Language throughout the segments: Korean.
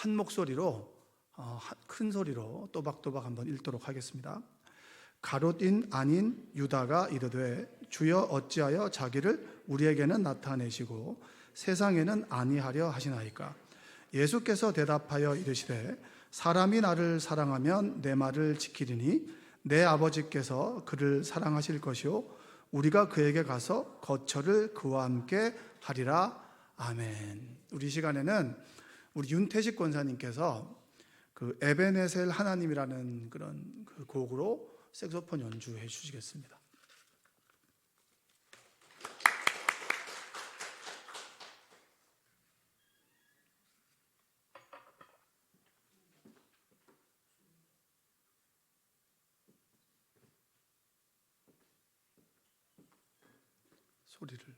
한 목소리로 큰 소리로 또박또박 한번 읽도록 하겠습니다. 가롯인 아닌 유다가 이르되 주여 어찌하여 자기를 우리에게는 나타내시고 세상에는 아니하려 하시나이까. 예수께서 대답하여 이르시되 사람이 나를 사랑하면 내 말을 지키리니 내 아버지께서 그를 사랑하실 것이요 우리가 그에게 가서 거처를 그와 함께 하리라. 아멘. 우리 시간에는 우리 윤태식 권사님께서 그 에베네셀 하나님이라는 그런 그 곡으로 색소폰 연주해 주시겠습니다. 소리를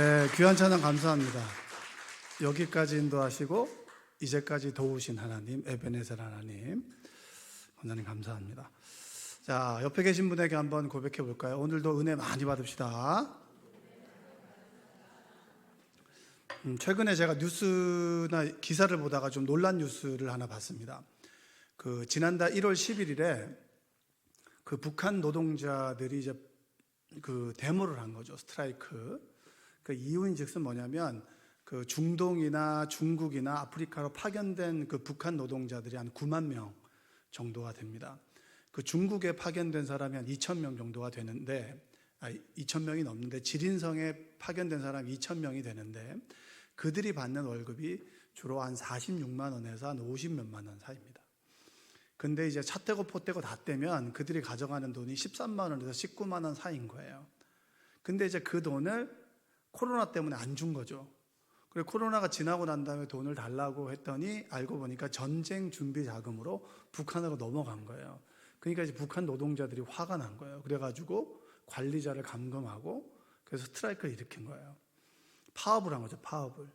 네, 귀한 찬양 감사합니다. 여기까지 인도하시고 이제까지 도우신 하나님, 에베네셀 하나님, 하나님 감사합니다. 자, 옆에 계신 분에게 한번 고백해 볼까요? 오늘도 은혜 많이 받읍시다. 최근에 제가 뉴스나 기사를 보다가 좀 놀란 뉴스를 하나 봤습니다. 지난달 1월 11일에 북한 노동자들이 이제 데모를 한 거죠. 스트라이크. 이유인즉슨 뭐냐면 중동이나 중국이나 아프리카로 파견된 북한 노동자들이 한 9만 명 정도가 됩니다. 중국에 파견된 사람이 한 2천 명 정도가 되는데, 2천 명이 넘는데, 지린성에 파견된 사람이 2천 명이 되는데, 그들이 받는 월급이 주로 한 46만 원에서 한 50몇만 원 사이입니다. 근데 이제 차 떼고 포 떼고 다 떼면 그들이 가져가는 돈이 13만 원에서 19만 원 사이인 거예요. 근데 이제 그 돈을 코로나 때문에 안 준 거죠. 그리고 코로나가 지나고 난 다음에 돈을 달라고 했더니 알고 보니까 전쟁 준비 자금으로 북한으로 넘어간 거예요. 그러니까 이제 북한 노동자들이 화가 난 거예요. 그래가지고 관리자를 감금하고 그래서 스트라이크를 일으킨 거예요. 파업을 한 거죠. 파업을.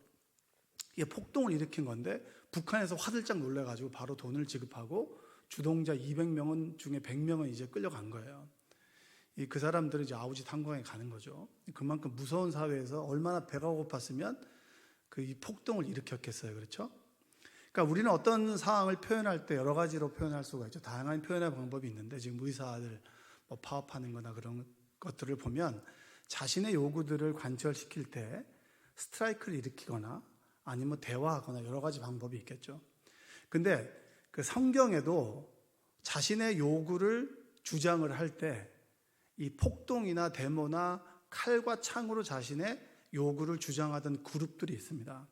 이게 폭동을 일으킨 건데 북한에서 화들짝 놀래가지고 바로 돈을 지급하고 주동자 200명은 중에 100명은 이제 끌려간 거예요. 그 사람들은 이제 아우지 탄광에 가는 거죠. 그만큼 무서운 사회에서 얼마나 배가 고팠으면 이 폭동을 일으켰겠어요. 그렇죠? 그러니까 우리는 어떤 상황을 표현할 때 여러 가지로 표현할 수가 있죠. 다양한 표현의 방법이 있는데 지금 의사들 파업하는 거나 그런 것들을 보면 자신의 요구들을 관철시킬 때 스트라이크를 일으키거나 아니면 대화하거나 여러 가지 방법이 있겠죠. 근데 성경에도 자신의 요구를 주장을 할 때 이 폭동이나 데모나 칼과 창으로 자신의 요구를 주장하던 그룹들이 있습니다.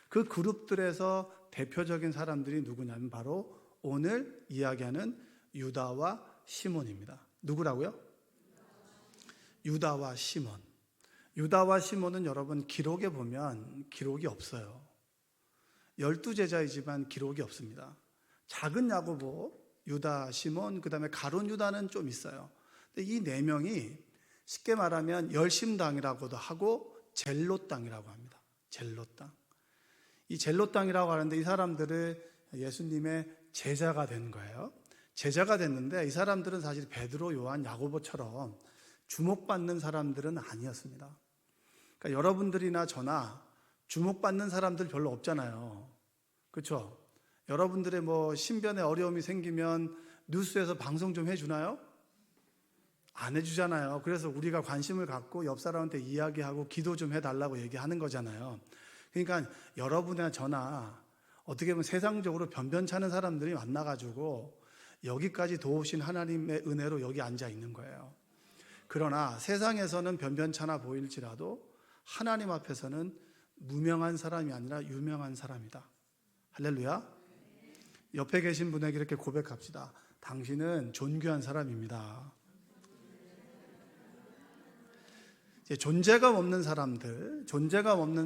그 그룹들에서 대표적인 사람들이 누구냐면 바로 오늘 이야기하는 유다와 시몬입니다. 누구라고요? 유다와 시몬. 유다와 시몬은 여러분 기록에 보면 기록이 없어요. 12제자이지만 기록이 없습니다. 작은 야고보, 유다, 시몬, 그 다음에 가룟 유다는 좀 있어요. 근데 이 네 명이 쉽게 말하면 열심당이라고도 하고 젤롯 땅이라고 합니다. 젤롯 땅. 이 젤롯 땅이라고 하는데 이 사람들은 예수님의 제자가 된 거예요. 제자가 됐는데 이 사람들은 사실 베드로, 요한, 야고보처럼 주목받는 사람들은 아니었습니다. 그러니까 여러분들이나 저나 주목받는 사람들 별로 없잖아요. 그렇죠? 여러분들의 신변에 어려움이 생기면 뉴스에서 방송 좀 해주나요? 안 해주잖아요. 그래서 우리가 관심을 갖고 옆 사람한테 이야기하고 기도 좀 해달라고 얘기하는 거잖아요. 그러니까 여러분이나 저나 어떻게 보면 세상적으로 변변찮은 사람들이 만나가지고 여기까지 도우신 하나님의 은혜로 여기 앉아 있는 거예요. 그러나 세상에서는 변변찮아 보일지라도 하나님 앞에서는 무명한 사람이 아니라 유명한 사람이다. 할렐루야. 옆에 계신 분에게 이렇게 고백합시다. 당신은 존귀한 사람입니다. 존재감 없는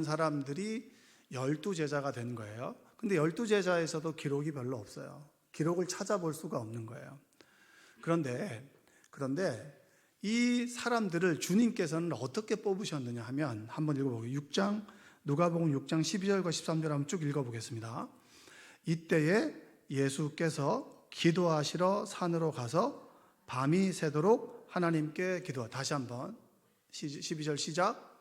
사람들이 12제자가 된 거예요. 근데 12제자에서도 기록이 별로 없어요. 기록을 찾아볼 수가 없는 거예요. 그런데 이 사람들을 주님께서는 어떻게 뽑으셨느냐 하면 한번 읽어보게요. 누가복음 6장 12절과 13절 한번 쭉 읽어보겠습니다. 이때에 예수께서 기도하시러 산으로 가서 밤이 새도록 하나님께 다시 한번 12절 시작.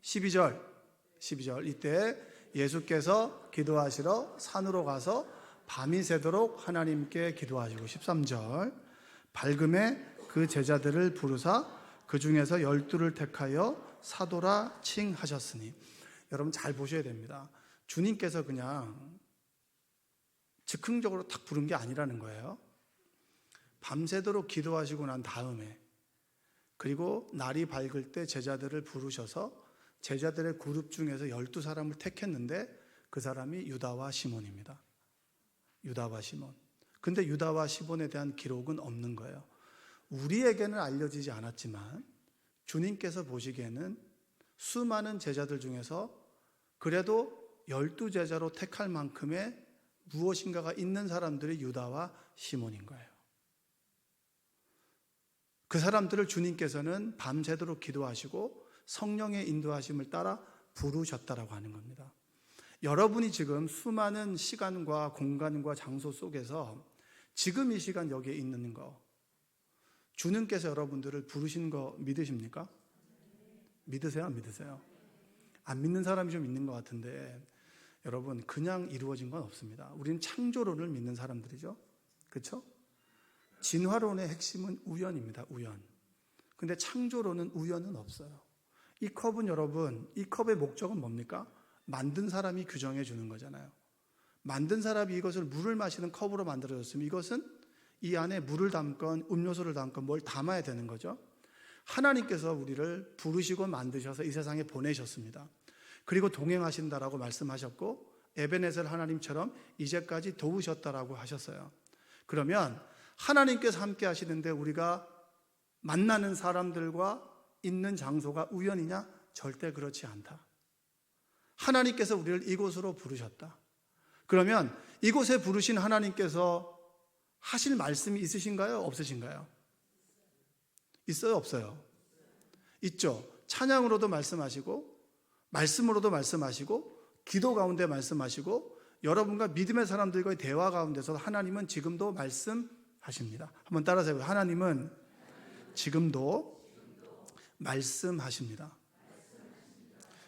12절 이때 예수께서 기도하시러 산으로 가서 밤이 새도록 하나님께 기도하시고 13절 밝음에 그 제자들을 부르사 그 중에서 12를 택하여 사도라 칭하셨으니. 여러분 잘 보셔야 됩니다. 주님께서 그냥 즉흥적으로 탁 부른 게 아니라는 거예요. 밤새도록 기도하시고 난 다음에 그리고 날이 밝을 때 제자들을 부르셔서 제자들의 그룹 중에서 12사람을 택했는데 그 사람이 유다와 시몬입니다. 유다와 시몬. 근데 유다와 시몬에 대한 기록은 없는 거예요. 우리에게는 알려지지 않았지만 주님께서 보시기에는 수많은 제자들 중에서 그래도 12제자로 택할 만큼의 무엇인가가 있는 사람들이 유다와 시몬인 거예요. 그 사람들을 주님께서는 밤새도록 기도하시고 성령의 인도하심을 따라 부르셨다라고 하는 겁니다. 여러분이 지금 수많은 시간과 공간과 장소 속에서 지금 이 시간 여기에 있는 거, 주님께서 여러분들을 부르신 거 믿으십니까? 믿으세요? 안 믿으세요? 안 믿는 사람이 좀 있는 것 같은데, 여러분, 그냥 이루어진 건 없습니다. 우리는 창조론을 믿는 사람들이죠. 그렇죠? 진화론의 핵심은 우연입니다. 우연. 근데 창조론은 우연은 없어요. 이 컵은 여러분, 이 컵의 목적은 뭡니까? 만든 사람이 규정해 주는 거잖아요. 만든 사람이 이것을 물을 마시는 컵으로 만들어졌으면 이것은 이 안에 물을 담건 음료수를 담건 뭘 담아야 되는 거죠. 하나님께서 우리를 부르시고 만드셔서 이 세상에 보내셨습니다. 그리고 동행하신다라고 말씀하셨고 에베네셀 하나님처럼 이제까지 도우셨다라고 하셨어요. 그러면 하나님께서 함께 하시는데 우리가 만나는 사람들과 있는 장소가 우연이냐? 절대 그렇지 않다. 하나님께서 우리를 이곳으로 부르셨다. 그러면 이곳에 부르신 하나님께서 하실 말씀이 있으신가요? 없으신가요? 있어요? 없어요? 있죠. 찬양으로도 말씀하시고 말씀으로도 말씀하시고 기도 가운데 말씀하시고 여러분과 믿음의 사람들과의 대화 가운데서 하나님은 지금도 말씀하십니다. 한번 따라서 해보세요. 하나님은 지금도 말씀하십니다.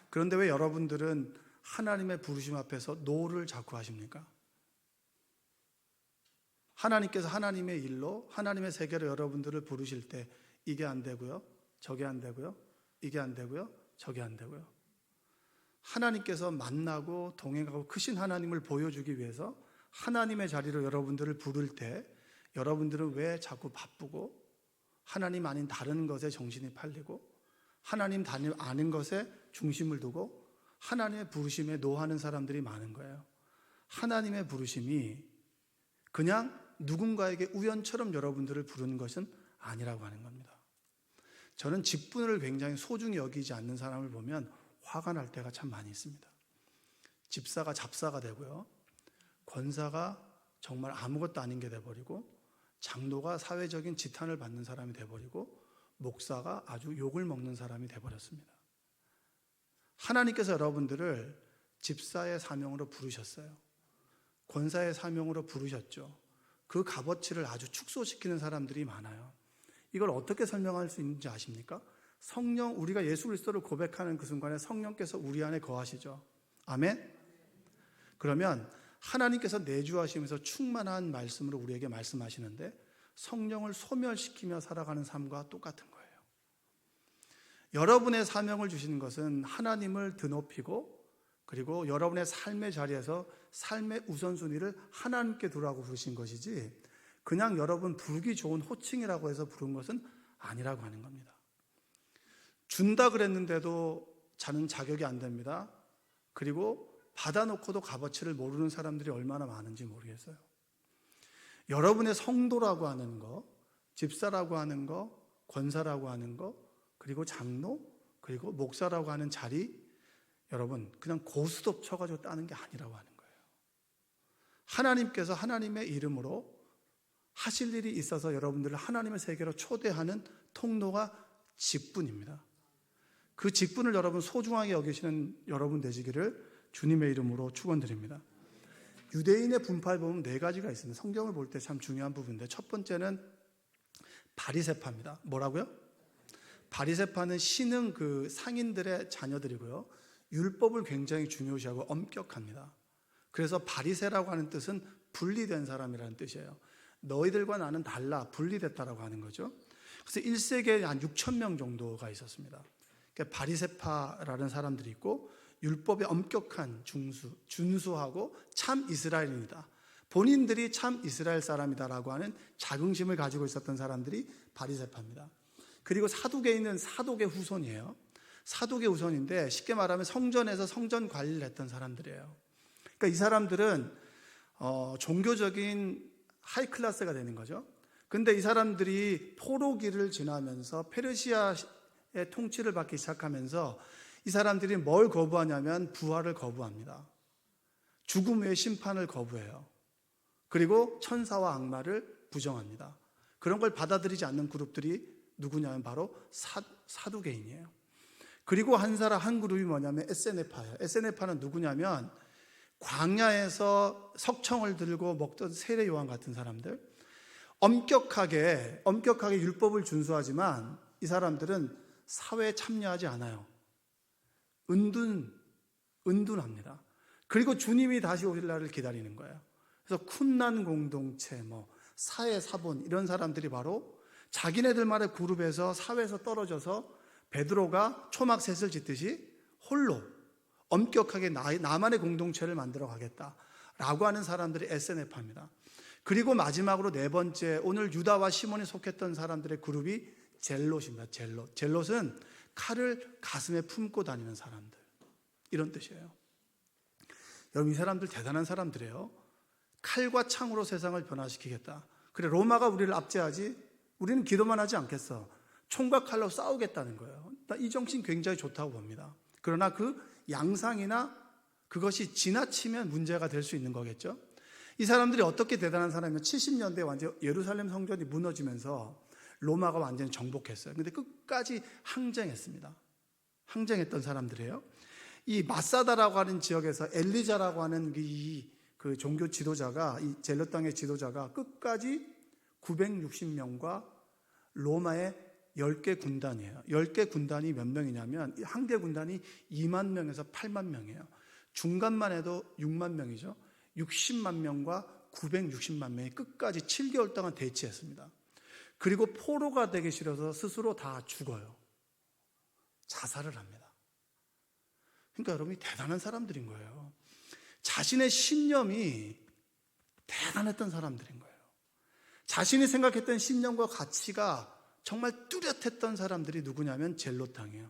그런데 왜 여러분들은 하나님의 부르심 앞에서 노를 자꾸 하십니까? 하나님께서 하나님의 일로 하나님의 세계로 여러분들을 부르실 때 이게 안 되고요, 저게 안 되고요, 이게 안 되고요, 저게 안 되고요. 하나님께서 만나고 동행하고 크신 하나님을 보여주기 위해서 하나님의 자리로 여러분들을 부를 때 여러분들은 왜 자꾸 바쁘고 하나님 아닌 다른 것에 정신이 팔리고 하나님 아닌 것에 중심을 두고 하나님의 부르심에 노하는 사람들이 많은 거예요. 하나님의 부르심이 그냥 누군가에게 우연처럼 여러분들을 부르는 것은 아니라고 하는 겁니다. 저는 직분을 굉장히 소중히 여기지 않는 사람을 보면 화가 날 때가 참 많이 있습니다. 집사가 잡사가 되고요, 권사가 정말 아무것도 아닌 게 돼버리고, 장로가 사회적인 지탄을 받는 사람이 돼버리고, 목사가 아주 욕을 먹는 사람이 돼버렸습니다. 하나님께서 여러분들을 집사의 사명으로 부르셨어요. 권사의 사명으로 부르셨죠. 그 값어치를 아주 축소시키는 사람들이 많아요. 이걸 어떻게 설명할 수 있는지 아십니까? 성령, 우리가 예수 그리스도를 고백하는 그 순간에 성령께서 우리 안에 거하시죠. 아멘? 그러면 하나님께서 내주하시면서 충만한 말씀으로 우리에게 말씀하시는데 성령을 소멸시키며 살아가는 삶과 똑같은 거예요. 여러분의 사명을 주시는 것은 하나님을 드높이고 그리고 여러분의 삶의 자리에서 삶의 우선순위를 하나님께 두라고 부르신 것이지 그냥 여러분 부르기 좋은 호칭이라고 해서 부른 것은 아니라고 하는 겁니다. 준다 그랬는데도 자는 자격이 안 됩니다. 그리고 받아놓고도 값어치를 모르는 사람들이 얼마나 많은지 모르겠어요. 여러분의 성도라고 하는 거, 집사라고 하는 거, 권사라고 하는 거, 그리고 장로, 그리고 목사라고 하는 자리, 여러분 그냥 고스톱 쳐가지고 따는 게 아니라고 하는 거예요. 하나님께서 하나님의 이름으로 하실 일이 있어서 여러분들을 하나님의 세계로 초대하는 통로가 직분입니다. 그 직분을 여러분 소중하게 여기시는 여러분 되시기를 주님의 이름으로 축원드립니다. 유대인의 분파에 보면 4가지가 있습니다. 성경을 볼 때 참 중요한 부분인데 첫 번째는 바리새파입니다. 뭐라고요? 바리새파는 신흥 그 상인들의 자녀들이고요. 율법을 굉장히 중요시하고 엄격합니다. 그래서 바리새라고 하는 뜻은 분리된 사람이라는 뜻이에요. 너희들과 나는 달라, 분리됐다라고 하는 거죠. 그래서 1세기에 한 6천 명 정도가 있었습니다. 그러니까 바리새파라는 사람들이 있고 율법에 엄격한 준수하고 참 이스라엘인이다. 본인들이 참 이스라엘 사람이다라고 하는 자긍심을 가지고 있었던 사람들이 바리새파입니다. 그리고 사두개인은 사독의 후손이에요. 사독의 후손인데 쉽게 말하면 성전에서 성전 관리를 했던 사람들이에요. 그러니까 이 사람들은 종교적인 하이 클래스가 되는 거죠. 근데 이 사람들이 포로기를 지나면서 페르시아의 통치를 받기 시작하면서 이 사람들이 뭘 거부하냐면 부활을 거부합니다. 죽음 외의 심판을 거부해요. 그리고 천사와 악마를 부정합니다. 그런 걸 받아들이지 않는 그룹들이 누구냐면 바로 사두개인이에요. 그리고 한 그룹이 뭐냐면 에세네파예요. 에세네파는 누구냐면 광야에서 석청을 들고 먹던 세례 요한 같은 사람들, 엄격하게 율법을 준수하지만 이 사람들은 사회에 참여하지 않아요. 은둔합니다. 그리고 주님이 다시 오실 날을 기다리는 거예요. 그래서 쿰난 공동체, 사회 사본 이런 사람들이 바로 자기네들만의 그룹에서 사회에서 떨어져서 베드로가 초막셋을 짓듯이 홀로 엄격하게 나만의 공동체를 만들어 가겠다라고 하는 사람들이 에세네파입니다. 그리고 마지막으로 네 번째, 오늘 유다와 시몬이 속했던 사람들의 그룹이 젤롯입니다. 젤롯은 칼을 가슴에 품고 다니는 사람들, 이런 뜻이에요. 여러분, 이 사람들 대단한 사람들이에요. 칼과 창으로 세상을 변화시키겠다. 그래, 로마가 우리를 압제하지 우리는 기도만 하지 않겠어. 총과 칼로 싸우겠다는 거예요. 이 정신 굉장히 좋다고 봅니다. 그러나 그 양상이나 그것이 지나치면 문제가 될 수 있는 거겠죠. 이 사람들이 어떻게 대단한 사람이면 70년대에 완전 예루살렘 성전이 무너지면서 로마가 완전히 정복했어요. 근데 끝까지 항쟁했습니다. 항쟁했던 사람들이에요. 이 마사다라고 하는 지역에서 엘리자라고 하는 그 종교 지도자가, 이 젤롯 땅의 지도자가 끝까지 960명과 로마의 10개 군단이에요. 10개 군단이 몇 명이냐면 한 개 군단이 2만 명에서 8만 명이에요. 중간만 해도 6만 명이죠. 60만 명과 960만 명이 끝까지 7개월 동안 대치했습니다. 그리고 포로가 되기 싫어서 스스로 다 죽어요. 자살을 합니다. 그러니까 여러분이 대단한 사람들인 거예요. 자신의 신념이 대단했던 사람들인 거예요. 자신이 생각했던 신념과 가치가 정말 뚜렷했던 사람들이 누구냐면 젤롯 땅이에요.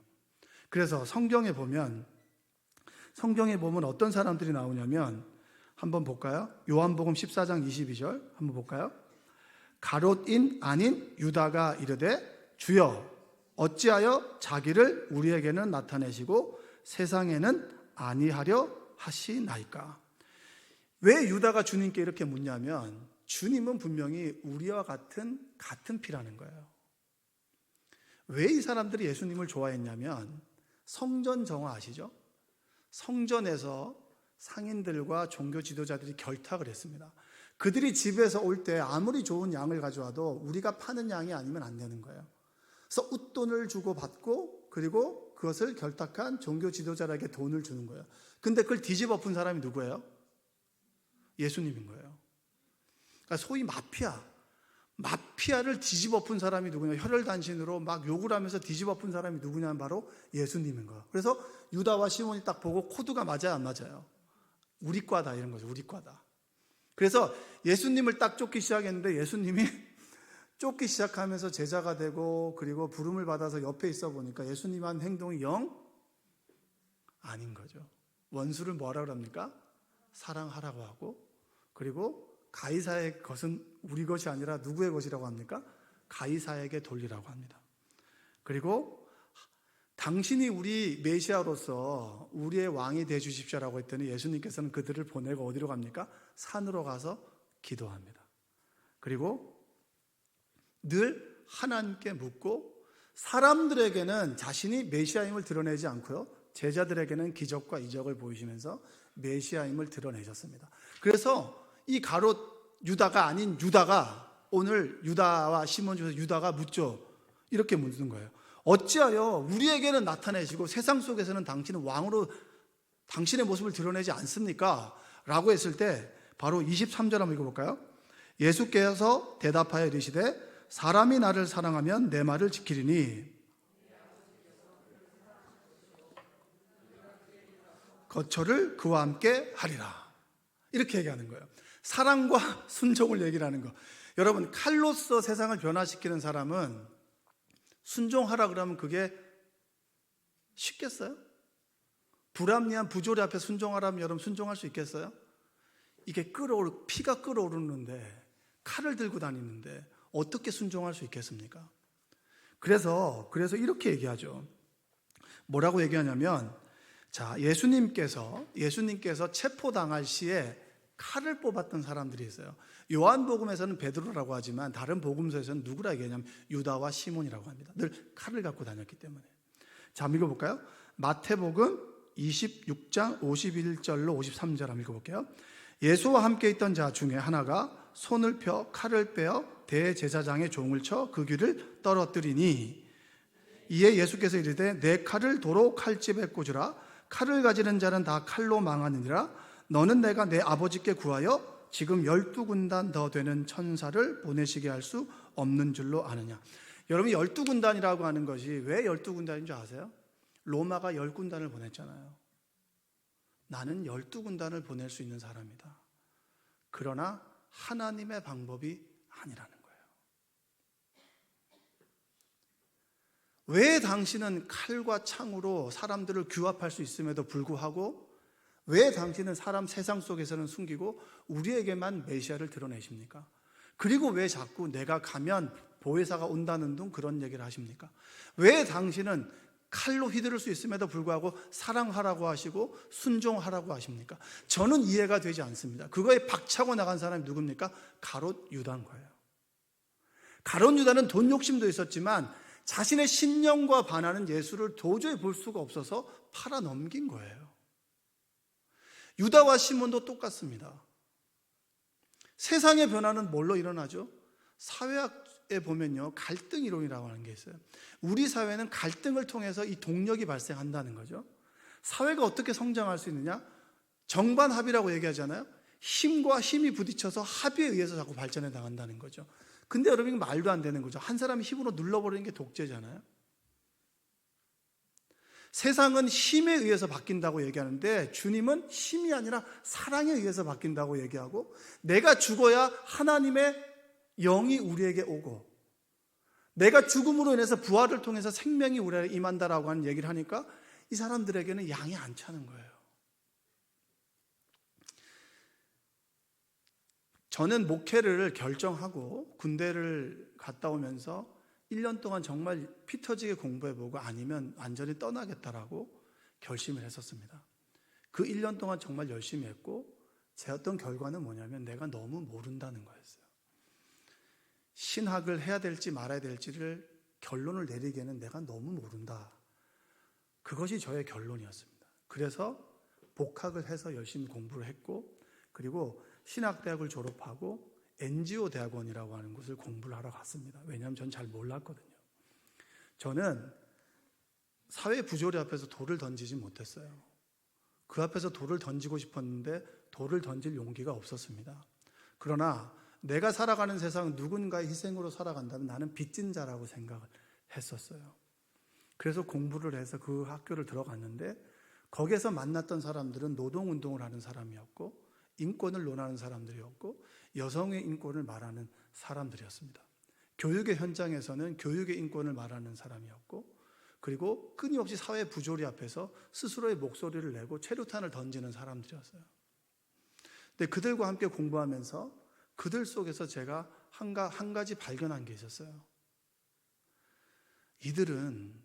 그래서 성경에 보면 어떤 사람들이 나오냐면 한번 볼까요? 요한복음 14장 22절 한번 볼까요? 가롯인 아닌 유다가 이르되 주여 어찌하여 자기를 우리에게는 나타내시고 세상에는 아니하려 하시나이까. 왜 유다가 주님께 이렇게 묻냐면 주님은 분명히 우리와 같은 피라는 거예요. 왜 이 사람들이 예수님을 좋아했냐면 성전 정화 아시죠? 성전에서 상인들과 종교 지도자들이 결탁을 했습니다. 그들이 집에서 올 때 아무리 좋은 양을 가져와도 우리가 파는 양이 아니면 안 되는 거예요. 그래서 웃돈을 주고 받고 그리고 그것을 결탁한 종교 지도자에게 돈을 주는 거예요. 근데 그걸 뒤집어 푼 사람이 누구예요? 예수님인 거예요. 그러니까 소위 마피아를 뒤집어 푼 사람이 누구냐? 혈혈단신으로 막 욕을 하면서 뒤집어 푼 사람이 누구냐면 바로 예수님인 거예요. 그래서 유다와 시몬이 딱 보고 코드가 맞아요, 안 맞아요? 우리 과다 이런 거죠. 우리 과다. 그래서 예수님을 딱 쫓기 시작했는데 예수님이 쫓기 시작하면서 제자가 되고 그리고 부름을 받아서 옆에 있어 보니까 예수님 한 행동이 영 아닌 거죠. 원수를 뭐라고 합니까? 사랑하라고 하고, 그리고 가이사의 것은 우리 것이 아니라 누구의 것이라고 합니까? 가이사에게 돌리라고 합니다. 그리고 당신이 우리 메시아로서 우리의 왕이 되어 주십시오라고 했더니 예수님께서는 그들을 보내고 어디로 갑니까? 산으로 가서 기도합니다. 그리고 늘 하나님께 묻고 사람들에게는 자신이 메시아임을 드러내지 않고요, 제자들에게는 기적과 이적을 보이시면서 메시아임을 드러내셨습니다. 그래서 이 가롯 유다가 아닌 유다가, 오늘 유다와 시몬 중에서 유다가 묻죠. 이렇게 묻는 거예요. 어찌하여 우리에게는 나타내시고 세상 속에서는 당신은 왕으로 당신의 모습을 드러내지 않습니까? 라고 했을 때 바로 23절 한번 읽어볼까요? 예수께서 대답하여 이르시되 사람이 나를 사랑하면 내 말을 지키리니 거처를 그와 함께 하리라. 이렇게 얘기하는 거예요. 사랑과 순종을 얘기를 하는 거. 여러분, 칼로서 세상을 변화시키는 사람은 순종하라 그러면 그게 쉽겠어요? 불합리한 부조리 앞에 순종하라면 여러분 순종할 수 있겠어요? 이게 피가 끓어오르는데 칼을 들고 다니는데 어떻게 순종할 수 있겠습니까? 그래서 이렇게 얘기하죠. 뭐라고 얘기하냐면, 자, 예수님께서 체포당할 시에 칼을 뽑았던 사람들이 있어요. 요한복음에서는 베드로라고 하지만 다른 복음서에서는 누구라 얘기하냐면 유다와 시몬이라고 합니다. 늘 칼을 갖고 다녔기 때문에. 자, 한번 읽어볼까요? 마태복음 26장 51절로 53절 한번 읽어볼게요. 예수와 함께 있던 자 중에 하나가 손을 펴 칼을 빼어 대제사장의 종을 쳐 그 귀를 떨어뜨리니, 이에 예수께서 이르되 내 칼을 도로 칼집에 꽂으라. 칼을 가지는 자는 다 칼로 망하느니라. 너는 내가 내 아버지께 구하여 지금 12군단 더 되는 천사를 보내시게 할 수 없는 줄로 아느냐. 여러분, 12군단이라고 하는 것이 왜 12군단인 줄 아세요? 로마가 10군단을 보냈잖아요. 나는 12군단을 보낼 수 있는 사람이다. 그러나 하나님의 방법이 아니라는 거예요. 왜 당신은 칼과 창으로 사람들을 규합할 수 있음에도 불구하고 왜 당신은 사람 세상 속에서는 숨기고 우리에게만 메시아를 드러내십니까? 그리고 왜 자꾸 내가 가면 보혜사가 온다는 둥 그런 얘기를 하십니까? 왜 당신은 칼로 휘두를 수 있음에도 불구하고 사랑하라고 하시고 순종하라고 하십니까? 저는 이해가 되지 않습니다. 그거에 박차고 나간 사람이 누굽니까? 가롯 유다인 거예요. 가롯 유다는 돈 욕심도 있었지만 자신의 신념과 반하는 예수를 도저히 볼 수가 없어서 팔아 넘긴 거예요. 유다와 시몬도 똑같습니다. 세상의 변화는 뭘로 일어나죠? 사회학에 보면요, 갈등 이론이라고 하는 게 있어요. 우리 사회는 갈등을 통해서 이 동력이 발생한다는 거죠. 사회가 어떻게 성장할 수 있느냐? 정반합이라고 얘기하잖아요. 힘과 힘이 부딪혀서 합의에 의해서 자꾸 발전해 나간다는 거죠. 근데 여러분, 이거 말도 안 되는 거죠. 한 사람이 힘으로 눌러버리는 게 독재잖아요. 세상은 힘에 의해서 바뀐다고 얘기하는데 주님은 힘이 아니라 사랑에 의해서 바뀐다고 얘기하고, 내가 죽어야 하나님의 영이 우리에게 오고 내가 죽음으로 인해서 부활을 통해서 생명이 우리에게 임한다라고 하는 얘기를 하니까 이 사람들에게는 양이 안 차는 거예요. 저는 목회를 결정하고 군대를 갔다 오면서 1년 동안 정말 피 터지게 공부해보고 아니면 완전히 떠나겠다라고 결심을 했었습니다. 그 1년 동안 정말 열심히 했고 제 어떤 결과는 뭐냐면 내가 너무 모른다는 거였어요. 신학을 해야 될지 말아야 될지를 결론을 내리기에는 내가 너무 모른다. 그것이 저의 결론이었습니다. 그래서 복학을 해서 열심히 공부를 했고, 그리고 신학대학을 졸업하고 NGO 대학원이라고 하는 곳을 공부를 하러 갔습니다. 왜냐하면 전 잘 몰랐거든요. 저는 사회 부조리 앞에서 돌을 던지지 못했어요. 그 앞에서 돌을 던지고 싶었는데 돌을 던질 용기가 없었습니다. 그러나 내가 살아가는 세상 누군가의 희생으로 살아간다면 나는 빚진 자라고 생각을 했었어요. 그래서 공부를 해서 그 학교를 들어갔는데 거기에서 만났던 사람들은 노동운동을 하는 사람이었고 인권을 논하는 사람들이었고 여성의 인권을 말하는 사람들이었습니다. 교육의 현장에서는 교육의 인권을 말하는 사람이었고, 그리고 끊임없이 사회 부조리 앞에서 스스로의 목소리를 내고 최루탄을 던지는 사람들이었어요. 근데 그들과 함께 공부하면서 그들 속에서 제가 한 가지 발견한 게 있었어요. 이들은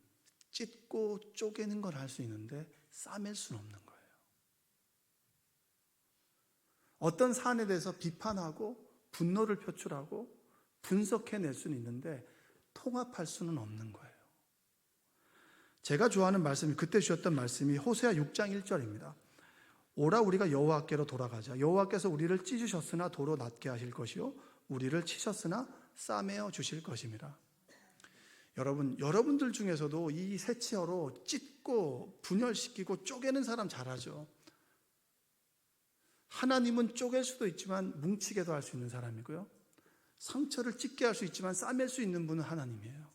찢고 쪼개는 걸 할 수 있는데 싸맬 수는 없는 거예요. 어떤 사안에 대해서 비판하고 분노를 표출하고 분석해낼 수는 있는데 통합할 수는 없는 거예요. 제가 좋아하는 말씀이, 그때 주셨던 말씀이 호세아 6장 1절입니다. 오라 우리가 여호와께로 돌아가자. 여호와께서 우리를 찢으셨으나 도로 낫게 하실 것이요 우리를 치셨으나 싸매어 주실 것입니다. 여러분들 중에서도 이 세치어로 찢고 분열시키고 쪼개는 사람 잘하죠. 하나님은 쪼갤 수도 있지만 뭉치게도 할 수 있는 사람이고요, 상처를 찢게 할 수 있지만 싸맬 수 있는 분은 하나님이에요.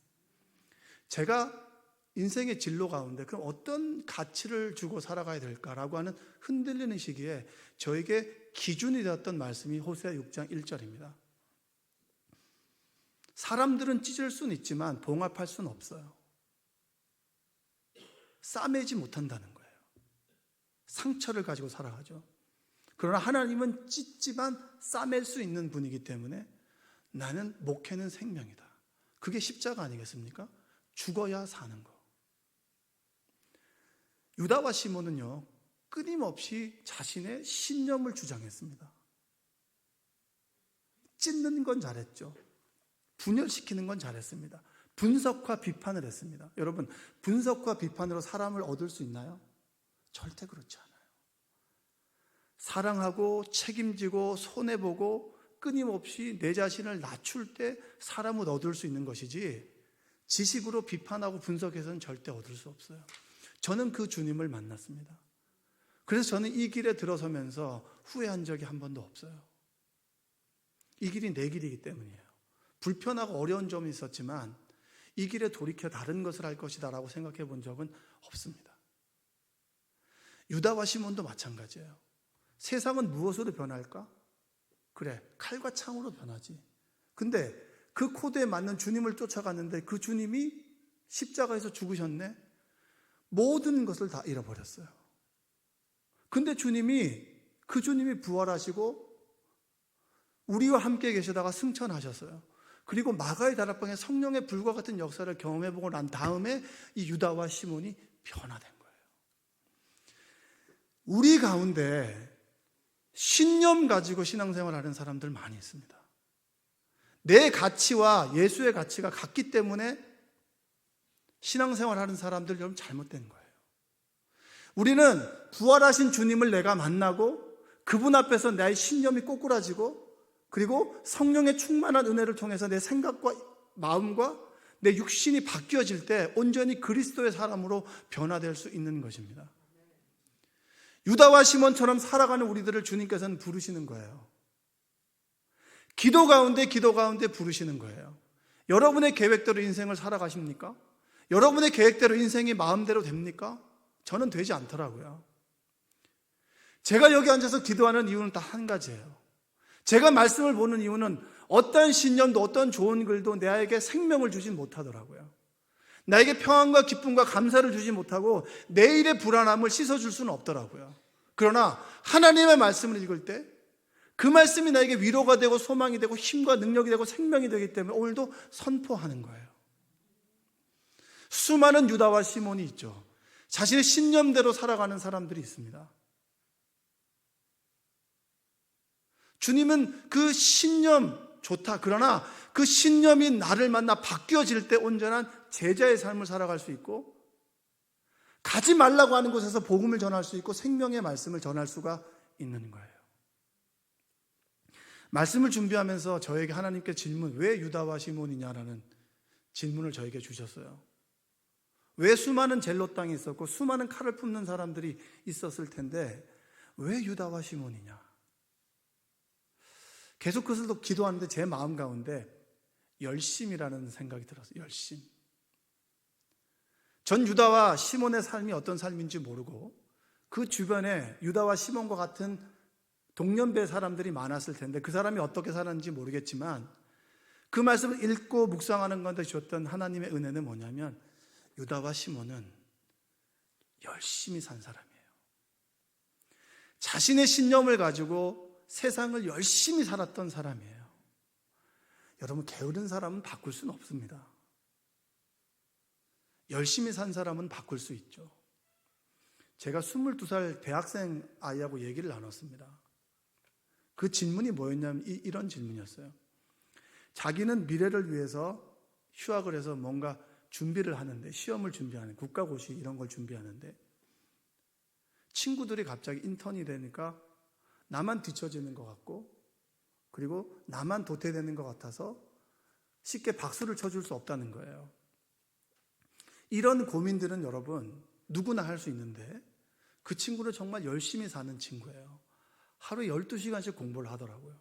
제가 인생의 진로 가운데 그럼 어떤 가치를 주고 살아가야 될까라고 하는 흔들리는 시기에 저에게 기준이 되었던 말씀이 호세아 6장 1절입니다. 사람들은 찢을 수는 있지만 봉합할 수는 없어요. 싸매지 못한다는 거예요. 상처를 가지고 살아가죠. 그러나 하나님은 찢지만 싸맬 수 있는 분이기 때문에 나는 목회는 생명이다. 그게 십자가 아니겠습니까? 죽어야 사는 거. 유다와 시몬은요, 끊임없이 자신의 신념을 주장했습니다. 찢는 건 잘했죠. 분열시키는 건 잘했습니다. 분석과 비판을 했습니다. 여러분, 분석과 비판으로 사람을 얻을 수 있나요? 절대 그렇지 않아요. 사랑하고 책임지고 손해보고 끊임없이 내 자신을 낮출 때 사람을 얻을 수 있는 것이지, 지식으로 비판하고 분석해서는 절대 얻을 수 없어요. 저는 그 주님을 만났습니다. 그래서 저는 이 길에 들어서면서 후회한 적이 한 번도 없어요. 이 길이 내 길이기 때문이에요. 불편하고 어려운 점이 있었지만 이 길에 돌이켜 다른 것을 할 것이다 라고 생각해 본 적은 없습니다. 유다와 시몬도 마찬가지예요. 세상은 무엇으로 변할까? 그래, 칼과 창으로 변하지. 근데 그 코드에 맞는 주님을 쫓아갔는데 그 주님이 십자가에서 죽으셨네. 모든 것을 다 잃어버렸어요. 근데 그 주님이 부활하시고 우리와 함께 계시다가 승천하셨어요. 그리고 마가의 다락방에 성령의 불과 같은 역사를 경험해보고 난 다음에 이 유다와 시몬이 변화된 거예요. 우리 가운데 신념 가지고 신앙생활하는 사람들 많이 있습니다. 내 가치와 예수의 가치가 같기 때문에 신앙생활하는 사람들 여러분 잘못된 거예요. 우리는 부활하신 주님을 내가 만나고 그분 앞에서 나의 신념이 꼬꾸라지고, 그리고 성령의 충만한 은혜를 통해서 내 생각과 마음과 내 육신이 바뀌어질 때 온전히 그리스도의 사람으로 변화될 수 있는 것입니다. 유다와 시몬처럼 살아가는 우리들을 주님께서는 부르시는 거예요. 기도 가운데 부르시는 거예요. 여러분의 계획대로 인생을 살아가십니까? 여러분의 계획대로 인생이 마음대로 됩니까? 저는 되지 않더라고요. 제가 여기 앉아서 기도하는 이유는 딱 한 가지예요. 제가 말씀을 보는 이유는 어떤 신념도 어떤 좋은 글도 나에게 생명을 주지 못하더라고요. 나에게 평안과 기쁨과 감사를 주지 못하고 내일의 불안함을 씻어줄 수는 없더라고요. 그러나 하나님의 말씀을 읽을 때 그 말씀이 나에게 위로가 되고 소망이 되고 힘과 능력이 되고 생명이 되기 때문에 오늘도 선포하는 거예요. 수많은 유다와 시몬이 있죠. 자신의 신념대로 살아가는 사람들이 있습니다. 주님은 그 신념 좋다. 그러나 그 신념이 나를 만나 바뀌어질 때 온전한 제자의 삶을 살아갈 수 있고, 가지 말라고 하는 곳에서 복음을 전할 수 있고 생명의 말씀을 전할 수가 있는 거예요. 말씀을 준비하면서 저에게 하나님께 질문, 왜 유다와 시몬이냐라는 질문을 저에게 주셨어요. 왜 수많은 젤로 땅이 있었고 수많은 칼을 품는 사람들이 있었을 텐데 왜 유다와 시몬이냐? 계속 그것을 기도하는데 제 마음 가운데 열심이라는 생각이 들었어요. 열심. 전 유다와 시몬의 삶이 어떤 삶인지 모르고 그 주변에 유다와 시몬과 같은 동년배 사람들이 많았을 텐데 그 사람이 어떻게 살았는지 모르겠지만 그 말씀을 읽고 묵상하는 건데 주었던 하나님의 은혜는 뭐냐면 유다와 시몬은 열심히 산 사람이에요. 자신의 신념을 가지고 세상을 열심히 살았던 사람이에요. 여러분, 게으른 사람은 바꿀 수는 없습니다. 열심히 산 사람은 바꿀 수 있죠. 제가 22살 대학생 아이하고 얘기를 나눴습니다. 그 질문이 뭐였냐면 이런 질문이었어요. 자기는 미래를 위해서 휴학을 해서 뭔가 준비를 하는데, 시험을 준비하는, 국가고시 이런 걸 준비하는데 친구들이 갑자기 인턴이 되니까 나만 뒤처지는 것 같고, 그리고 나만 도태되는 것 같아서 쉽게 박수를 쳐줄 수 없다는 거예요. 이런 고민들은 여러분 누구나 할 수 있는데 그 친구는 정말 열심히 사는 친구예요. 하루에 12시간씩 공부를 하더라고요.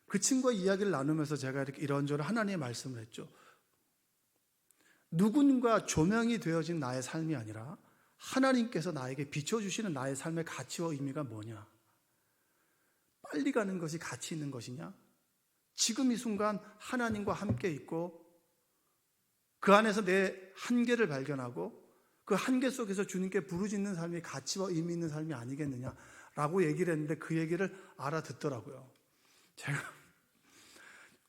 그 친구와 이야기를 나누면서 제가 이렇게 이런저런 하나님의 말씀을 했죠. 누군가 조명이 되어진 나의 삶이 아니라 하나님께서 나에게 비춰주시는 나의 삶의 가치와 의미가 뭐냐? 빨리 가는 것이 가치 있는 것이냐? 지금 이 순간 하나님과 함께 있고 그 안에서 내 한계를 발견하고 그 한계 속에서 주님께 부르짖는 삶이 가치와 의미 있는 삶이 아니겠느냐라고 얘기를 했는데 그 얘기를 알아듣더라고요.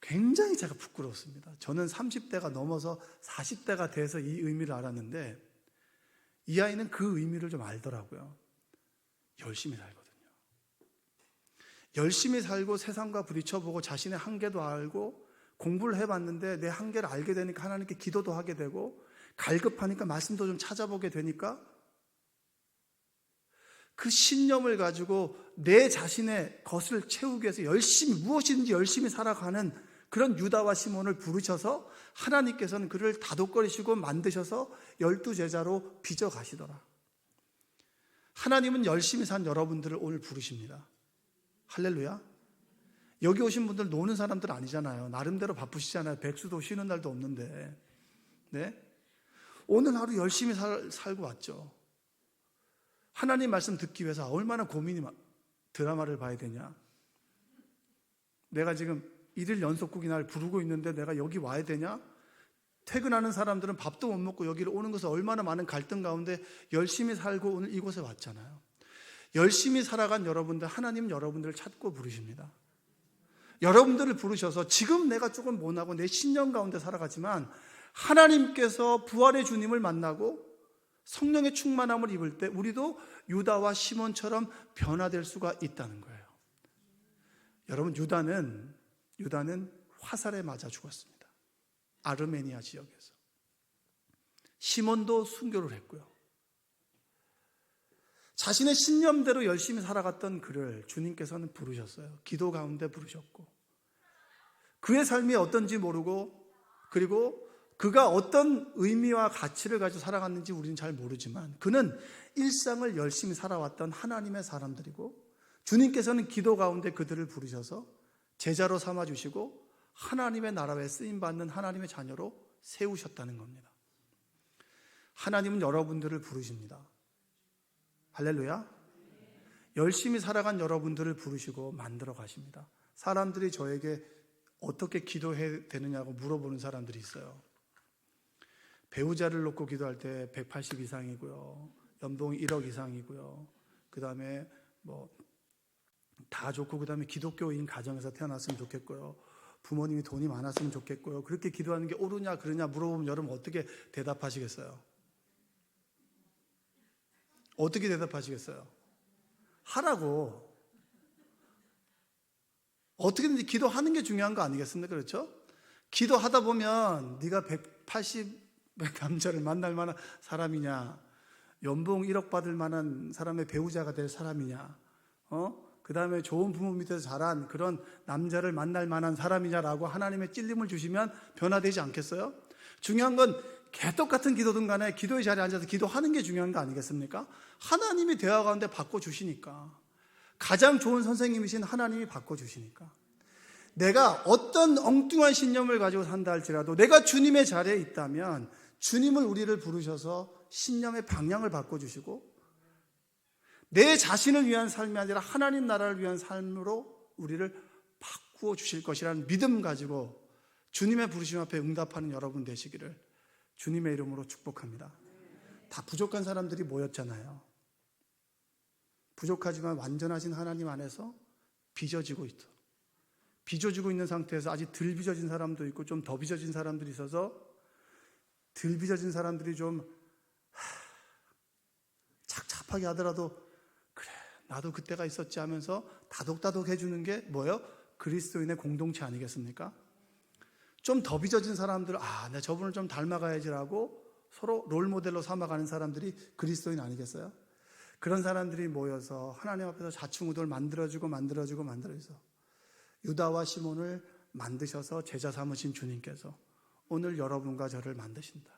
굉장히 제가 부끄러웠습니다. 저는 30대가 넘어서 40대가 돼서 이 의미를 알았는데 이 아이는 그 의미를 좀 알더라고요. 열심히 살거든요. 열심히 살고 세상과 부딪혀보고 자신의 한계도 알고 공부를 해봤는데 내 한계를 알게 되니까 하나님께 기도도 하게 되고 갈급하니까 말씀도 좀 찾아보게 되니까 그 신념을 가지고 내 자신의 것을 채우기 위해서 무엇이든지 열심히 살아가는 그런 유다와 시몬을 부르셔서 하나님께서는 그를 다독거리시고 만드셔서 12제자로 빚어 가시더라. 하나님은 열심히 산 여러분들을 오늘 부르십니다. 할렐루야. 여기 오신 분들 노는 사람들 아니잖아요. 나름대로 바쁘시잖아요. 백수도 쉬는 날도 없는데. 네? 오늘 하루 열심히 살고 왔죠. 하나님 말씀 듣기 위해서 얼마나 드라마를 봐야 되냐. 내가 지금 1일 연속극이나 부르고 있는데 내가 여기 와야 되냐? 퇴근하는 사람들은 밥도 못 먹고 여기를 오는 것은 얼마나 많은 갈등 가운데 열심히 살고 오늘 이곳에 왔잖아요. 열심히 살아간 여러분들, 하나님 여러분들을 찾고 부르십니다. 여러분들을 부르셔서 지금 내가 조금 못하고 내 신념 가운데 살아가지만 하나님께서 부활의 주님을 만나고 성령의 충만함을 입을 때 우리도 유다와 시몬처럼 변화될 수가 있다는 거예요. 여러분, 유다는 화살에 맞아 죽었습니다. 아르메니아 지역에서. 시몬도 순교를 했고요. 자신의 신념대로 열심히 살아갔던 그를 주님께서는 부르셨어요. 기도 가운데 부르셨고, 그의 삶이 어떤지 모르고, 그리고 그가 어떤 의미와 가치를 가지고 살아갔는지 우리는 잘 모르지만 그는 일상을 열심히 살아왔던 하나님의 사람들이고, 주님께서는 기도 가운데 그들을 부르셔서 제자로 삼아주시고 하나님의 나라에 쓰임받는 하나님의 자녀로 세우셨다는 겁니다. 하나님은 여러분들을 부르십니다. 할렐루야. 열심히 살아간 여러분들을 부르시고 만들어 가십니다. 사람들이 저에게 어떻게 기도해야 되느냐고 물어보는 사람들이 있어요. 배우자를 놓고 기도할 때 180 이상이고요. 연봉이 1억 이상이고요. 그 다음에 다 좋고, 그 다음에 기독교인 가정에서 태어났으면 좋겠고요. 부모님이 돈이 많았으면 좋겠고요. 그렇게 기도하는 게 옳으냐 그러냐 물어보면 여러분 어떻게 대답하시겠어요? 어떻게 대답하시겠어요? 하라고. 어떻게든지 기도하는 게 중요한 거 아니겠습니까? 그렇죠? 기도하다 보면 네가 180 남자를 만날 만한 사람이냐, 연봉 1억 받을 만한 사람의 배우자가 될 사람이냐, 그 다음에 좋은 부모 밑에서 자란 그런 남자를 만날 만한 사람이냐라고 하나님의 찔림을 주시면 변화되지 않겠어요? 중요한 건 개떡같은 기도든 간에 기도의 자리에 앉아서 기도하는 게 중요한 거 아니겠습니까? 하나님이 대화 가운데 바꿔주시니까, 가장 좋은 선생님이신 하나님이 바꿔주시니까, 내가 어떤 엉뚱한 신념을 가지고 산다 할지라도 내가 주님의 자리에 있다면 주님을 우리를 부르셔서 신념의 방향을 바꿔주시고 내 자신을 위한 삶이 아니라 하나님 나라를 위한 삶으로 우리를 바꾸어 주실 것이라는 믿음 가지고 주님의 부르심 앞에 응답하는 여러분 되시기를 주님의 이름으로 축복합니다. 다 부족한 사람들이 모였잖아요. 부족하지만 완전하신 하나님 안에서 빚어지고 있어. 빚어지고 있는 상태에서 아직 덜 빚어진 사람도 있고 좀 더 빚어진 사람들이 있어서 덜 빚어진 사람들이 좀 착잡하게 하더라도 그래 나도 그때가 있었지 하면서 다독다독 해주는 게 뭐예요? 그리스도인의 공동체 아니겠습니까? 좀 더 빚어진 사람들, 내가 저분을 좀 닮아가야지라고 서로 롤모델로 삼아가는 사람들이 그리스도인 아니겠어요? 그런 사람들이 모여서 하나님 앞에서 자충우돌 만들어주고 유다와 시몬을 만드셔서 제자 삼으신 주님께서 오늘 여러분과 저를 만드신다.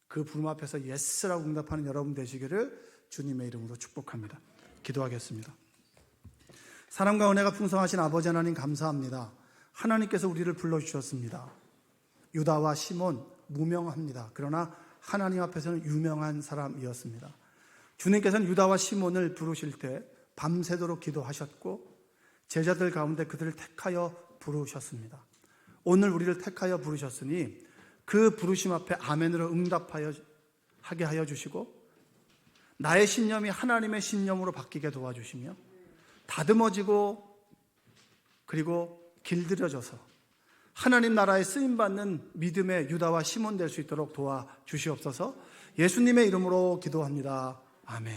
그 부름 앞에서 예스라고 응답하는 여러분 되시기를 주님의 이름으로 축복합니다. 기도하겠습니다. 사랑과 은혜가 풍성하신 아버지 하나님 감사합니다. 하나님께서 우리를 불러주셨습니다. 유다와 시몬 무명합니다. 그러나 하나님 앞에서는 유명한 사람이었습니다. 주님께서는 유다와 시몬을 부르실 때 밤새도록 기도하셨고 제자들 가운데 그들을 택하여 부르셨습니다. 오늘 우리를 택하여 부르셨으니 그 부르심 앞에 아멘으로 응답하여 하게 하여 주시고 나의 신념이 하나님의 신념으로 바뀌게 도와주시며 다듬어지고 그리고 길들여져서 하나님 나라에 쓰임받는 믿음의 유다와 시몬 될 수 있도록 도와주시옵소서. 예수님의 이름으로 기도합니다. 아멘.